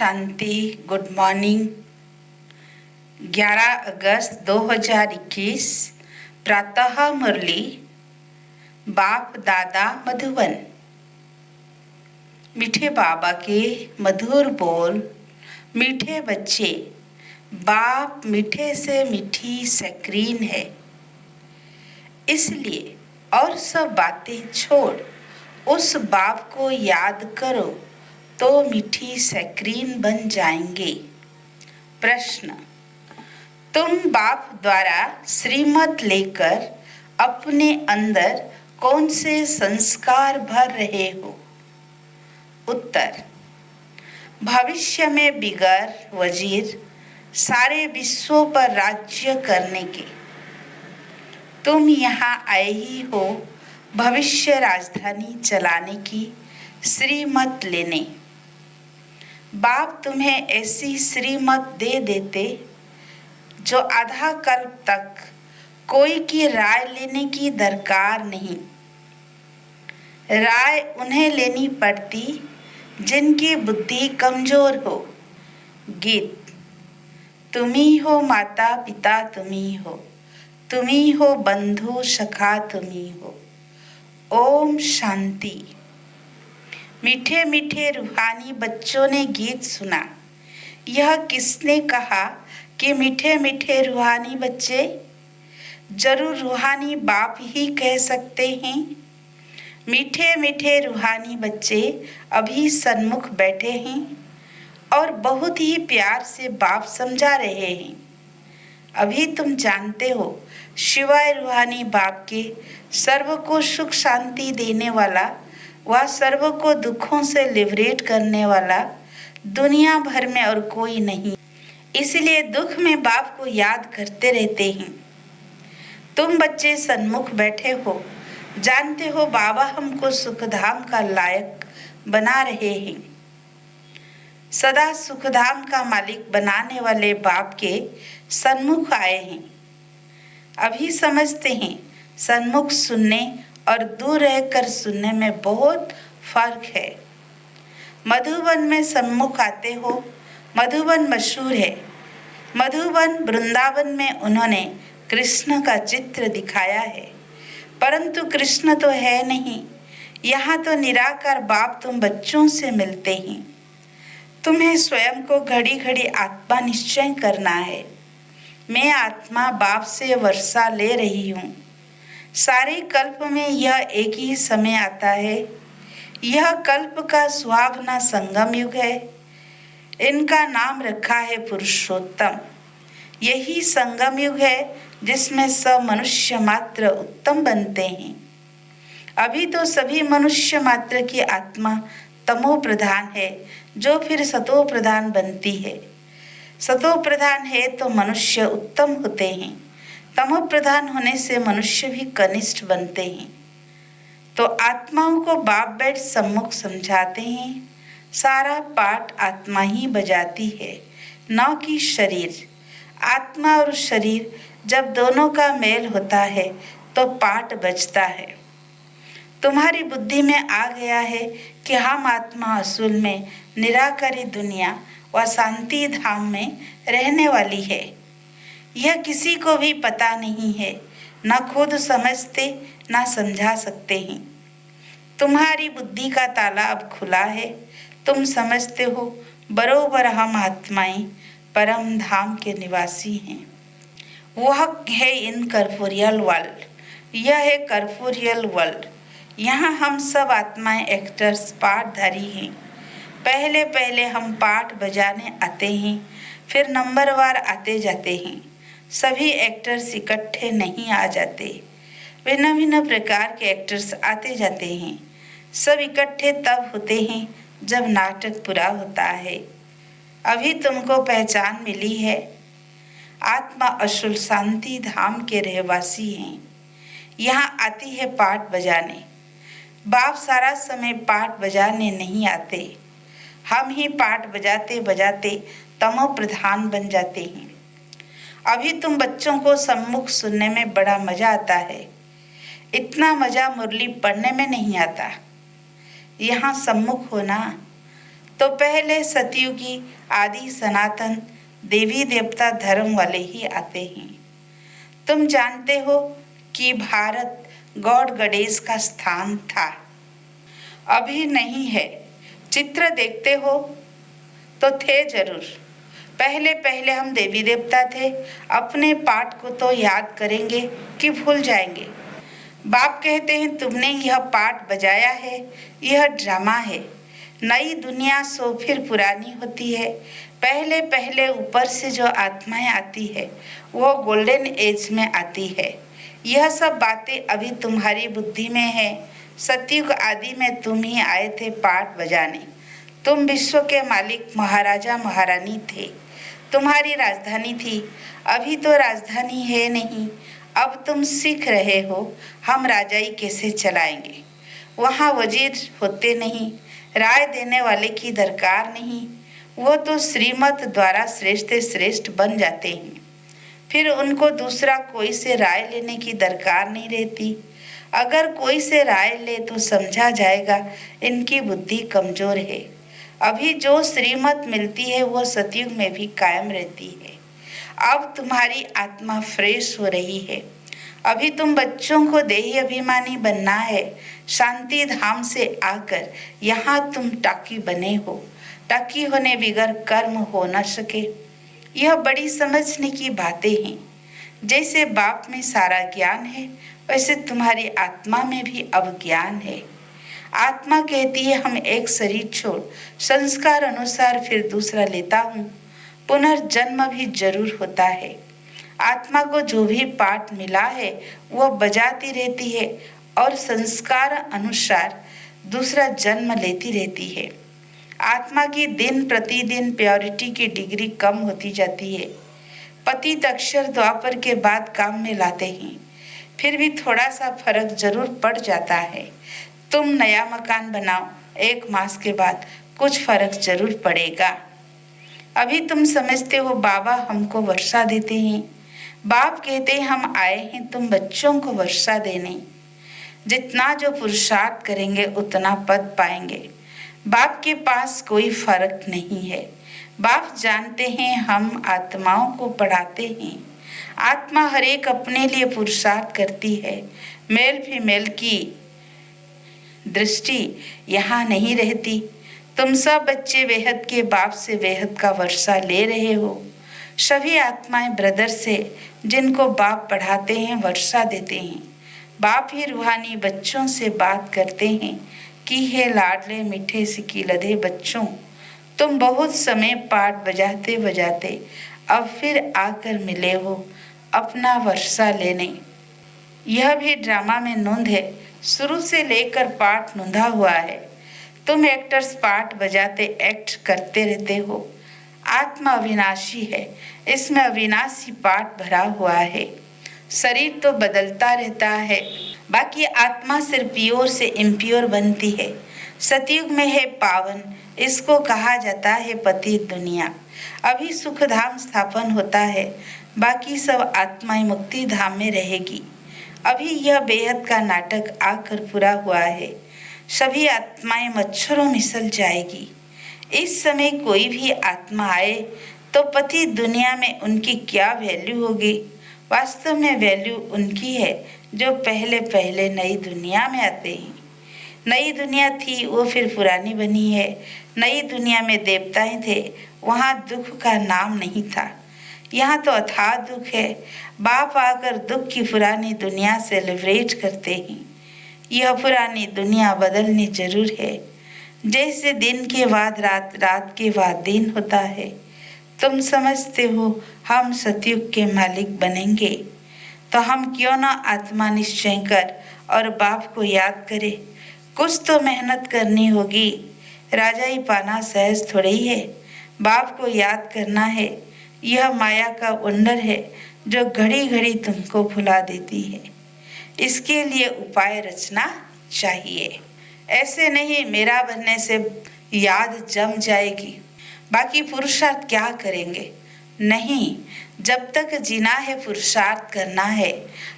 शांति। Good morning. 11 अगस्त 2021 प्रातः मुरली बाप दादा मधुबन। मीठे बाबा के मधुर बोल, मीठे बच्चे। बाप मीठे से मीठी स्क्रीन है, इसलिए और सब बातें छोड़ उस बाप को याद करो तो मीठी स्क्रीन बन जाएंगे। प्रश्न: तुम बाप द्वारा श्रीमत लेकर अपने अंदर कौन से संस्कार भर रहे हो? उत्तर: भविष्य में बिगर वजीर सारे विश्व पर राज्य करने के। तुम यहाँ आए ही हो भविष्य राजधानी चलाने की श्रीमत लेने। बाप तुम्हें ऐसी श्रीमत दे देते जो आधा कल्प तक कोई की राय लेने की दरकार नहीं। राय उन्हें लेनी पड़ती जिनकी बुद्धि कमजोर हो। गीत: तुम्ही हो माता पिता, तुम्ही हो बंधु सखा, तुम्ही हो। ओम शांति। मीठे मीठे रूहानी बच्चों ने गीत सुना। यह किसने कहा कि मीठे मीठे रूहानी बच्चे? जरूर रूहानी बाप ही कह सकते हैं। मीठे मीठे रूहानी बच्चे अभी सन्मुख बैठे हैं और बहुत ही प्यार से बाप समझा रहे हैं। अभी तुम जानते हो, शिवाय रूहानी बाप के सर्व को सुख शांति देने वाला, वह सर्व को दुखों से लिबरेट करने वाला दुनिया भर में और कोई नहीं। इसलिए दुख में बाप को याद करते रहते हैं। तुम बच्चे सन्मुख बैठे हो, जानते हो बाबा हमको सुखधाम का लायक बना रहे हैं। सदा सुखधाम का मालिक बनाने वाले बाप के सन्मुख आए हैं। अभी समझते हैं सन्मुख सुनने और दूर रहकर सुनने में बहुत फर्क है। मधुबन में सन्मुख आते हो। मधुबन मशहूर है। मधुबन वृंदावन में उन्होंने कृष्ण का चित्र दिखाया है, परंतु कृष्ण तो है नहीं। यहाँ तो निराकार बाप तुम बच्चों से मिलते हैं। तुम्हें स्वयं को घड़ी घड़ी आत्मा निश्चय करना है। मैं आत्मा बाप से वर्षा ले रही हूँ। सारे कल्प में यह एक ही समय आता है। यह कल्प का सुहावना संगम युग है। इनका नाम रखा है पुरुषोत्तम। यही संगम युग है जिसमें सब मनुष्य मात्र उत्तम बनते हैं। अभी तो सभी मनुष्य मात्र की आत्मा तमो प्रधान है, जो फिर सतो प्रधान बनती है। सतो प्रधान है तो मनुष्य उत्तम होते हैं। तमो प्रधान होने से मनुष्य भी कनिष्ठ बनते हैं। तो आत्माओं को बाप बैठ सम्मुख समझाते हैं। सारा पाठ आत्मा ही बजाती है, न कि शरीर। आत्मा और शरीर जब दोनों का मेल होता है तो पाठ बजता है। तुम्हारी बुद्धि में आ गया है कि हम आत्मा असूल में निराकारी दुनिया व शांति धाम में रहने वाली है। यह किसी को भी पता नहीं है, न खुद समझते न समझा सकते हैं। तुम्हारी बुद्धि का ताला अब खुला है। तुम समझते हो बरोबर हम आत्माएं परम धाम के निवासी हैं। वह है इन कर्पोरियल वर्ल्ड। यह है कर्पोरियल वर्ल्ड। यहाँ हम सब आत्माएं एक्टर्स पाठधारी हैं। पहले पहले हम पाठ बजाने आते हैं, फिर नंबरवार आते जाते हैं। सभी एक्टर्स इकट्ठे नहीं आ जाते। भिन्न भिन्न प्रकार के एक्टर्स आते जाते हैं। सब इकट्ठे तब होते हैं जब नाटक पूरा होता है। अभी तुमको पहचान मिली है। आत्मा अशुल शांति धाम के रहवासी हैं। यहाँ आती है पाठ बजाने। बाप सारा समय पाठ बजाने नहीं आते। हम ही पाठ बजाते बजाते तमो प्रधान बन जाते हैं। अभी तुम बच्चों को सम्मुख सुनने में बड़ा मजा आता है। इतना मजा मुरली पढ़ने में नहीं आता। यहाँ सम्मुख होना तो पहले सतयुगी आदि सनातन देवी देवता धर्म वाले ही आते हैं। तुम जानते हो कि भारत गॉड गणेश का स्थान था, अभी नहीं है। चित्र देखते हो तो थे जरूर। पहले पहले हम देवी देवता थे। अपने पाठ को तो याद करेंगे कि भूल जाएंगे। बाप कहते हैं तुमने यह पाठ बजाया है, यह ड्रामा है। नई दुनिया सो फिर पुरानी होती है। पहले पहले ऊपर से जो आत्माएं आती है वो गोल्डन एज में आती है। यह सब बातें अभी तुम्हारी बुद्धि में है। सतयुग आदि में तुम ही आए थे पाठ बजाने। तुम विश्व के मालिक महाराजा महारानी थे। तुम्हारी राजधानी थी। अभी तो राजधानी है नहीं। अब तुम सीख रहे हो हम राजाई कैसे चलाएंगे। वहाँ वजीर होते नहीं, राय देने वाले की दरकार नहीं। वो तो श्रीमत द्वारा श्रेष्ठ श्रेष्ठ बन जाते हैं। फिर उनको दूसरा कोई से राय लेने की दरकार नहीं रहती। अगर कोई से राय ले तो समझा जाएगा इनकी बुद्धि कमजोर है। अभी जो श्रीमत मिलती है वो सतयुग में भी कायम रहती है। अब तुम्हारी आत्मा फ्रेश हो रही है। अभी तुम बच्चों को देही अभिमानी बनना है। शांति धाम से आकर यहाँ तुम टाकी बने हो। टाकी होने बिगर कर्म हो न सके। यह बड़ी समझने की बातें हैं। जैसे बाप में सारा ज्ञान है वैसे तुम्हारी आत्मा में भी अब ज्ञान है। आत्मा कहती है हम एक शरीर छोड़ संस्कार अनुसार फिर दूसरा लेता हूँ। पुनर्जन्म भी जरूर होता है। आत्मा को जो भी पाठ मिला है वह बजाती रहती है और संस्कार अनुसार दूसरा जन्म लेती रहती है। आत्मा की दिन प्रतिदिन प्योरिटी की डिग्री कम होती जाती है। पतित अक्षर द्वापर के बाद काम में लाते हैं, फिर भी थोड़ा सा फर्क जरूर पड़ जाता है। तुम नया मकान बनाओ, 1 मास के बाद कुछ फर्क जरूर पड़ेगा। अभी तुम समझते हो बाबा हमको वर्षा देते हैं। बाप कहते हैं हम आए हैं तुम बच्चों को वर्षा देने। जितना जो पुरुषार्थ करेंगे उतना पद पाएंगे। बाप के पास कोई फर्क नहीं है। बाप जानते हैं हम आत्माओं को पढ़ाते हैं। आत्मा हर एक अपने लिए पुरुषार्थ करती है। मेल फीमेल की दृष्टि यहाँ नहीं रहती। तुम सब बच्चे बेहद के बाप से बेहद का वर्षा ले रहे हो। सभी आत्माएं ब्रदर से जिनको बाप पढ़ाते हैं वर्षा देते हैं। बाप ही रूहानी बच्चों से बात करते हैं कि हे लाडले मीठे सिकीलधे बच्चों, तुम बहुत समय पाठ बजाते बजाते अब फिर आकर मिले हो अपना वर्षा लेने। यह भी ड्रामा में नोंद है। शुरू से लेकर पाठ नोंधा हुआ है। तुम एक्टर्स पाठ बजाते एक्ट करते रहते हो। आत्मा अविनाशी है, इसमें अविनाशी पाठ भरा हुआ है। शरीर तो बदलता रहता है, बाकी आत्मा सिर्फ प्योर से इम्प्योर बनती है। सतयुग में है पावन, इसको कहा जाता है पति दुनिया। अभी सुख धाम स्थापन होता है, बाकी सब आत्माएं मुक्ति धाम में रहेगी। अभी यह बेहद का नाटक आकर पूरा हुआ है। सभी आत्माएं मच्छरों मिसल जाएगी। इस समय कोई भी आत्मा आए तो पति दुनिया में उनकी क्या वैल्यू होगी। वास्तव में वैल्यू उनकी है जो पहले पहले नई दुनिया में आते हैं। नई दुनिया थी वो फिर पुरानी बनी है। नई दुनिया में देवताएं थे, वहाँ दुख का नाम नहीं था। यहाँ तो अथाह दुख है। बाप आकर दुख की पुरानी दुनिया से लिबरेट करते हैं। यह पुरानी दुनिया बदलनी जरूर है। जैसे दिन के बाद रात, रात के बाद दिन होता है। तुम समझते हो हम सतयुग के मालिक बनेंगे, तो हम क्यों ना आत्मा निश्चय कर और बाप को याद करें। कुछ तो मेहनत करनी होगी। राजाई पाना सहज थोड़ी है। बाप को याद करना है। यह माया का वंडर है जो घड़ी घड़ी तुमको भुला देती है। इसके लिए उपाय रचना चाहिए। ऐसे नहीं मेरा बनने से याद जम जाएगी, बाकी पुरुषार्थ क्या करेंगे। नहीं, जब तक जीना है पुरुषार्थ करना है,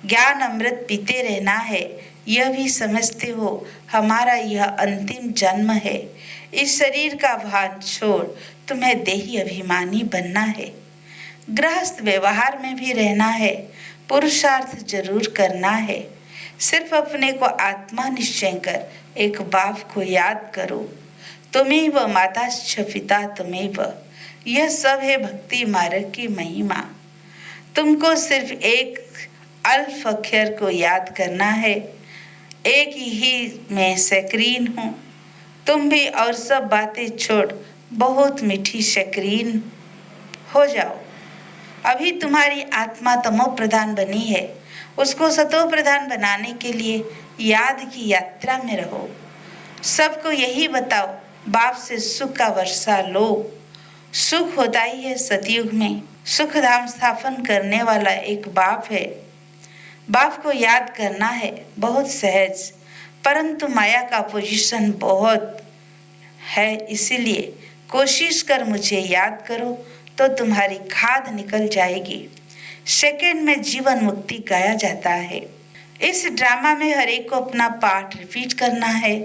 ज्ञान अमृत पीते रहना है। यह भी समझते हो हमारा यह अंतिम जन्म है। इस शरीर का भान छोड़ तुम्हें देही अभिमानी बनना है। गृहस्थ व्यवहार में भी रहना है, पुरुषार्थ जरूर करना है। सिर्फ अपने को आत्मा निश्चय कर एक बाप को याद करो। तुम्हें माता पिता तुम्हें, यह सब है भक्ति मार्ग की महिमा। तुमको सिर्फ एक अल्फ अक्षर को याद करना है, एक ही मैं शक्रीन हूँ। तुम भी और सब बातें छोड़ बहुत मीठी शक्रीन हो जाओ। अभी तुम्हारी आत्मा तमो प्रधान बनी है, उसको सतो प्रधान बनाने के लिए याद की यात्रा में रहो। सबको यही बताओ, बाप से सुख का वर्षा लो। सुख होता ही है सतयुग में, सुख धाम स्थापन करने वाला एक बाप है। बाप को याद करना है बहुत सहज, परंतु माया का पोजीशन बहुत है, इसीलिए कोशिश कर मुझे याद करो तो तुम्हारी खाद निकल जाएगी। सेकंड में जीवन मुक्ति गाया जाता है। इस ड्रामा में हर एक को अपना पार्ट रिपीट करना है।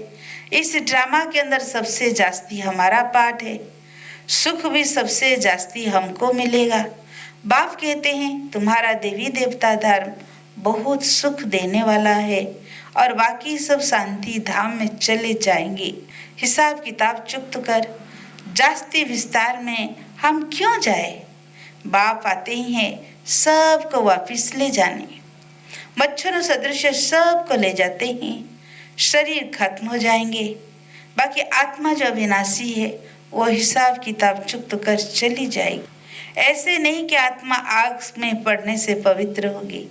इस ड्रामा के अंदर सबसे जास्ती हमारा पार्ट है, सुख भी सबसे जास्ती हमको मिलेगा। बाप कहते हैं तुम्हारा देवी देवता धर्म बहुत सुख देने वाला है और बाकी सब शांति धाम में चले जाएंगे। हिसाब किताब चुप्त कर, जास्ती विस्तार में हम क्यों जाए। बाप आते ही हैं सबको वापिस ले जाने। मच्छरों सदृश सबको ले जाते हैं, शरीर खत्म हो जाएंगे। बाकी आत्मा जो अविनाशी है वो हिसाब किताब चुप्त कर चली जाएगी। ऐसे नहीं कि आत्मा आग में पड़ने से पवित्र होगी,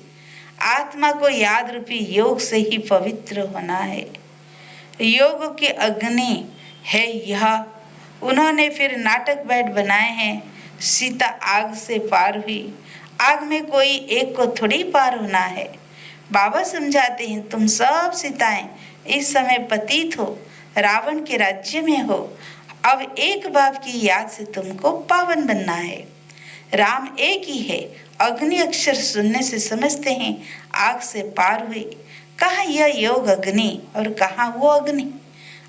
आत्मा को याद रूपी योग से ही पवित्र होना है। योग की अग्नि है यह। उन्होंने फिर नाटक बैठ बनाए हैं, सीता आग से पार हुई। आग में कोई एक को थोड़ी पार होना है। बाबा समझाते हैं तुम सब सीताएं इस समय पतित हो, रावण के राज्य में हो। अब एक बाप की याद से तुमको पावन बनना है। राम एक ही है, अग्नि अक्षर सुनने से समझते हैं आग से पार हुए। कहाँ यह योग अग्नि और कहाँ वो अग्नि।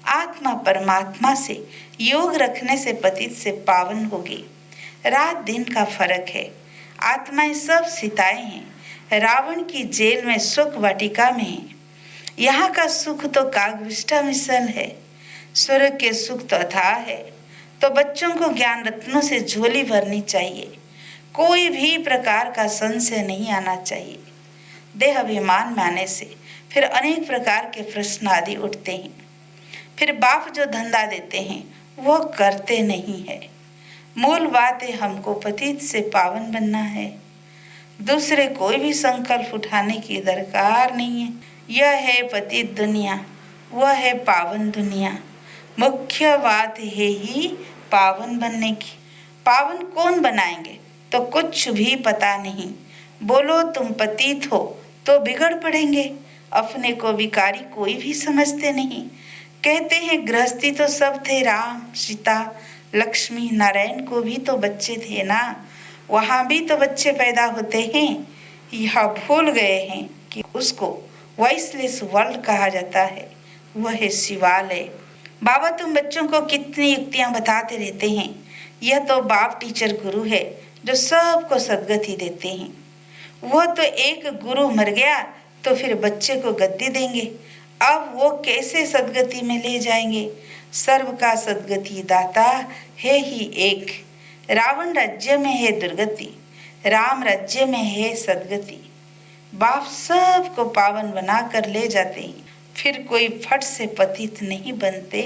आत्मा परमात्मा से योग रखने से पतित से पावन होगी। रात दिन का फर्क है। आत्माएं सब सीताएं हैं, रावण की जेल में सुख वाटिका में है। यहाँ का सुख तो कागविष्टा मिसल है, स्वर्ग के सुख तो अथाह है। तो बच्चों को ज्ञान रत्नों से झोली भरनी चाहिए, कोई भी प्रकार का संशय नहीं आना चाहिए। देह अभिमान में आने से फिर अनेक प्रकार के प्रश्न आदि उठते हैं। फिर बाप जो धंधा देते हैं वो करते नहीं है। मूल बात है हमको पतित से पावन बनना है, दूसरे कोई भी संकल्प उठाने की दरकार नहीं है। यह है पतित दुनिया, वह है पावन दुनिया। मुख्य बात है ही पावन बनने की। पावन कौन बनाएंगे तो कुछ भी पता नहीं। बोलो तुम पतित हो तो बिगड़ पड़ेंगे। अपने को विकारी कोई भी समझते नहीं। कहते हैं गृहस्थी तो सब थे, राम सीता लक्ष्मी नारायण को भी तो बच्चे थे ना, वहाँ भी तो बच्चे पैदा होते हैं। यह भूल गए हैं कि उसको वॉइसलेस वर्ल्ड कहा जाता है, वह है शिवालय। बाबा तुम बच्चों को कितनी युक्तियां बताते रहते हैं। यह तो बाप टीचर गुरु है जो सबको सद्गति देते हैं। वह तो एक गुरु मर गया तो फिर बच्चे को गद्दी देंगे। अब वो कैसे सद्गति में ले जाएंगे। सर्व का सद्गति दाता है ही एक। रावण राज्य में है दुर्गति, राम राज्य में है सद्गति। बाप सबको पावन बना कर ले जाते हैं, फिर कोई फट से पतित नहीं बनते,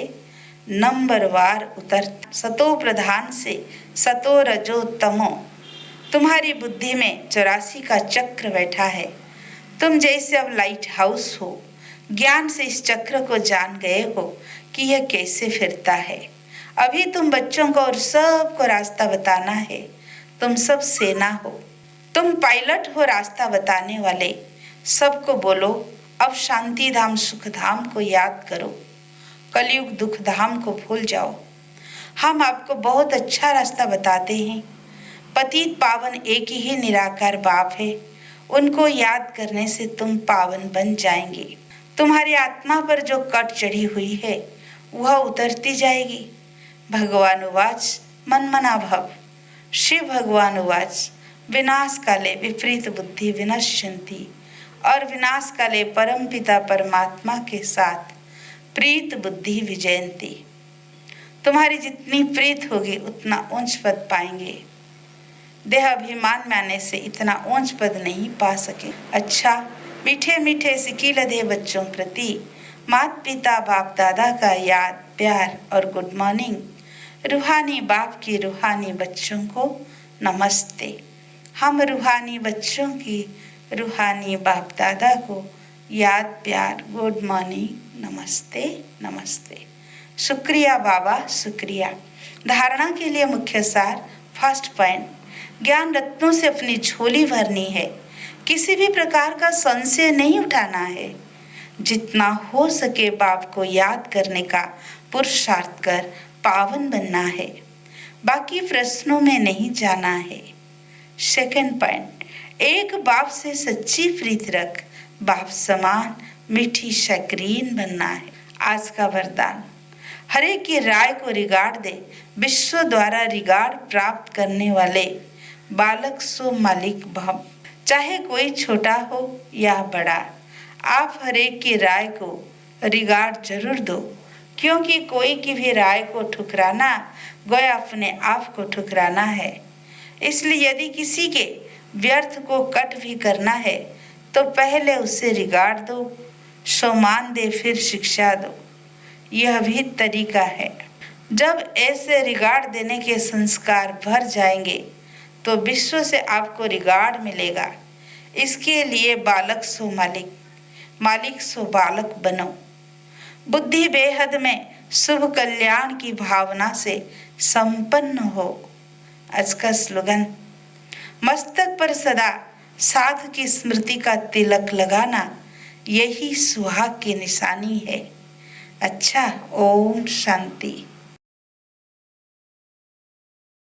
नंबरवार उतरते। सतो प्रधान से सतो रजो तमो। तुम्हारी बुद्धि में 84 का चक्र बैठा है। तुम जैसे अब लाइट हाउस हो, ज्ञान से इस चक्र को जान गए हो कि यह कैसे फिरता है। अभी तुम बच्चों को और सबको रास्ता बताना है। तुम सब सेना हो, तुम पायलट हो रास्ता बताने वाले। सबको बोलो अब शांति धाम सुख धाम को याद करो, कलयुग दुख धाम को भूल जाओ। हम आपको बहुत अच्छा रास्ता बताते हैं। पतित पावन एक ही निराकार बाप है, उनको याद करने से तुम पावन बन जाएंगे। तुम्हारी आत्मा पर जो कट चढ़ी हुई है वह उतरती जाएगी। भगवान उवाच मन्मना भव। शिव भगवान उवाच विनाश काले विपरीत बुद्धि विनश्यन्ति। और विनाश काले परम पिता परमात्मा के साथ प्रीत बुद्धि विजयंती। तुम्हारी जितनी प्रीत होगी उतना ऊंच पद पाएंगे। देह अभिमान में आने से इतना ऊंच पद नहीं पा सके। अच्छा, मीठे मीठे सिकी लधे बच्चों प्रति माता पिता बाप दादा का याद प्यार और गुड मॉर्निंग। रूहानी बाप की रूहानी बच्चों को नमस्ते। हम रूहानी बच्चों की रूहानी बाप दादा को याद प्यार गुड मॉर्निंग नमस्ते नमस्ते। शुक्रिया बाबा शुक्रिया। धारणा के लिए मुख्य सार। फर्स्ट पॉइंट, ज्ञान रत्नों से अपनी झोली भरनी है। किसी भी प्रकार का संशय नहीं उठाना है। जितना हो सके बाप को याद करने का पुरुषार्थ कर पावन बनना है। बाकी प्रश्नों में नहीं जाना है। सेकंड पॉइंट, एक बाप से सच्ची प्रीति रख, बाप समान मीठी शक्रीन बनना है। आज का वरदान, हरे की राय को रिगार्ड दे। विश्व द्वारा रिगार्ड प्राप्त करने वाले बालक सो मालिक भव। चाहे कोई छोटा हो या बड़ा, आप हर एक की राय को रिगार्ड जरूर दो, क्योंकि कोई की भी राय को ठुकराना गोया अपने आप को ठुकराना है। इसलिए यदि किसी के व्यर्थ को कट भी करना है तो पहले उसे रिगार्ड दो, सम्मान दे, फिर शिक्षा दो। यह भी तरीका है। जब ऐसे रिगार्ड देने के संस्कार भर जाएंगे तो विश्व से आपको रिगार्ड मिलेगा। इसके लिए बालक सो मालिक, मालिक सो बालक बनो। बुद्धि बेहद में शुभ कल्याण की भावना से संपन्न हो। आज का स्लोगन, मस्तक पर सदा साध की स्मृति का तिलक लगाना यही सुहाग की निशानी है। अच्छा, ओम शांति।